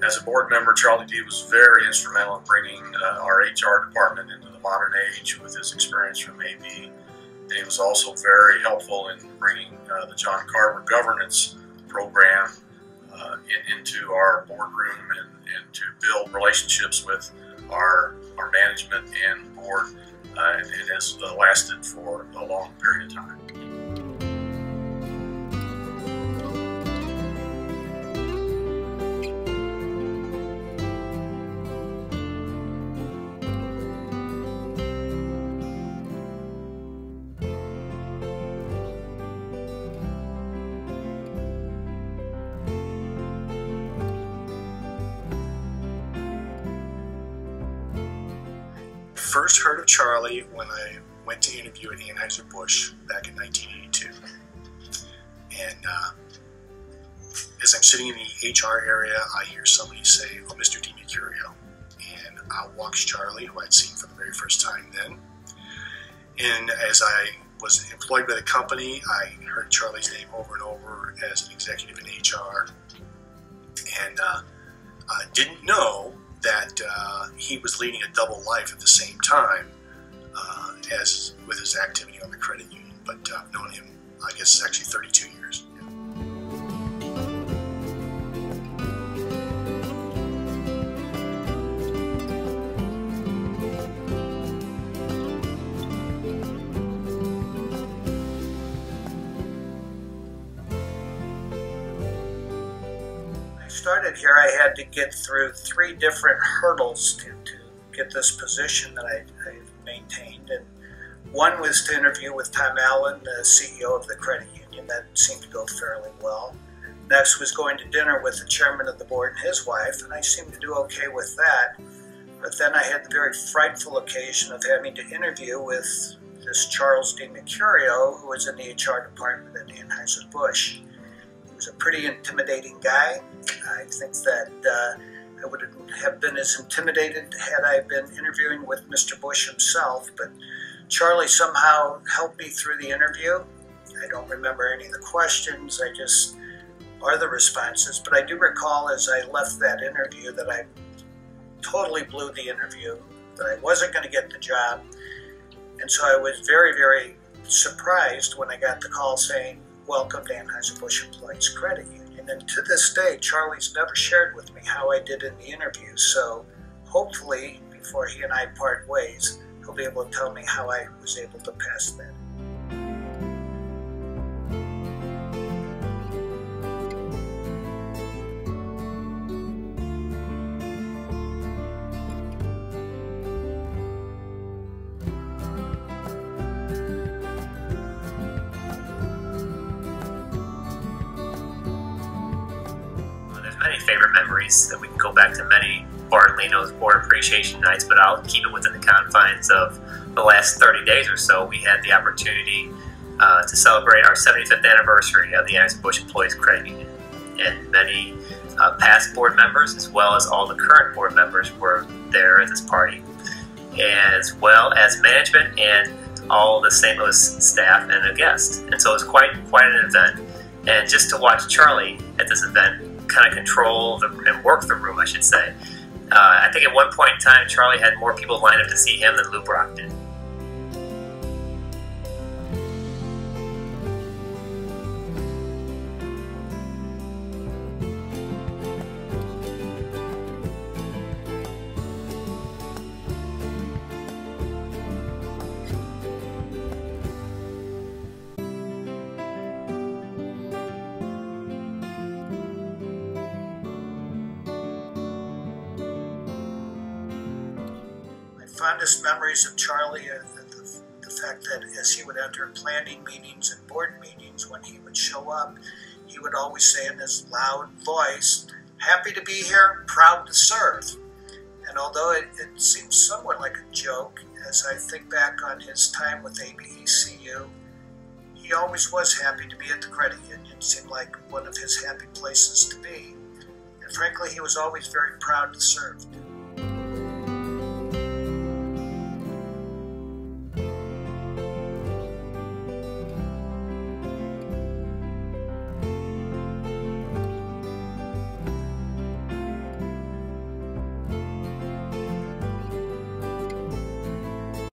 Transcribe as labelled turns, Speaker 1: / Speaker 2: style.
Speaker 1: As a board member, Charlie D was very instrumental in bringing our HR department into the modern age with his experience from AB. And he was also very helpful in bringing the John Carver governance program into our boardroom and to build relationships with our management and board. And it has lasted for a long period of time.
Speaker 2: First heard of Charlie when I went to interview at Anheuser-Busch back in 1982. And as I'm sitting in the HR area, I hear somebody say, "Oh, Mr. DiMercurio." And out walks Charlie, who I'd seen for the very first time then. And as I was employed by the company, I heard Charlie's name over and over as an executive in HR. And I didn't know that he was leading a double life at the same time as with his activity on the credit union. But I've known him, I guess, actually 32 years.
Speaker 3: Started here, I had to get through 3 different hurdles to get this position that I've maintained. And one was to interview with Tom Allen, the CEO of the credit union. That seemed to go fairly well. Next was going to dinner with the chairman of the board and his wife, and I seemed to do okay with that. But then I had the very frightful occasion of having to interview with this Charles DiMercurio, who was in the HR department at Anheuser-Busch. He was a pretty intimidating guy. I think that I would have been as intimidated had I been interviewing with Mr. Bush himself, but Charlie somehow helped me through the interview. I don't remember any of the questions, or the responses, but I do recall as I left that interview that I totally blew the interview, that I wasn't going to get the job, and so I was very, very surprised when I got the call saying, "Welcome to Anheuser-Busch Employees Credit Union." And to this day, Charlie's never shared with me how I did in the interview. So hopefully, before he and I part ways, he'll be able to tell me how I was able to pass that.
Speaker 4: Many favorite memories that we can go back to many Bartolino's board appreciation nights, but I'll keep it within the confines of the last 30 days or so. We had the opportunity to celebrate our 75th anniversary of the Anheuser-Busch Employees Credit Union, and many past board members as well as all the current board members were there at this party, as well as management and all the St. Louis staff and a guest. And so it was quite an event, and just to watch Charlie at this event kind of control and work the room, I should say. I think at one point in time, Charlie had more people lined up to see him than Lou Brock did.
Speaker 3: Fondest memories of Charlie are the fact that as he would enter planning meetings and board meetings, when he would show up, he would always say in his loud voice, "Happy to be here, proud to serve." And although it seems somewhat like a joke, as I think back on his time with ABECU, he always was happy to be at the credit union. It seemed like one of his happy places to be. And frankly, he was always very proud to serve.